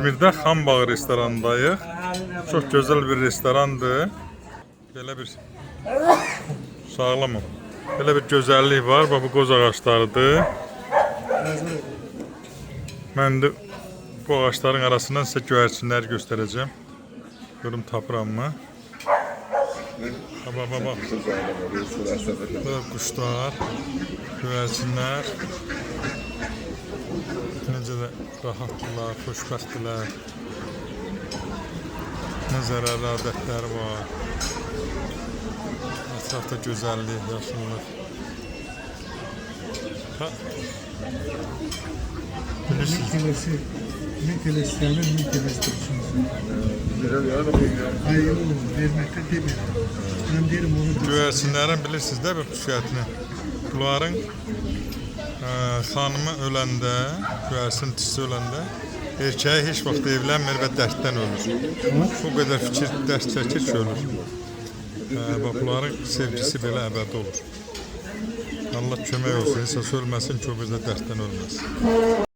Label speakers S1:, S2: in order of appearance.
S1: İzmir'de Xambağ restoranındayıq. Çox gözəl bir restorandır. Belə bir sağlamam. Belə bir gözəllik var. Bu qoz ağaçlarıdır. Mən də bu ağaçların arasından sizə göyərçinləri göstərəcəm. Görüm tapıram mı? Baba. Burada quşlar, göyərçinlər. Necə də rahatdırlar, xoşbəxtdirlər. Nə zərərli adətləri var. Ətrafda gözəllik, yaşıllıq.
S2: Bilirsiniz. Ne telesi alır, ne telesi tutsunuz. Hayır oğlum, vermekte demiyorum. Ben derim onu...
S1: Göyərçinlərin bilirsiniz də bir xüsusiyyətini. Bunların xanımı öləndə, göyərçin dişisi öləndə erkəyi heç vaxt evlənmir və dərddən ölür. Bu qədər fikir, dərd çəkir ki, ölür. Bunların sevgisi belə əbədi olur. Allah kömək olsun, heç ölməsin ki, o bizə dərddən ölməsin.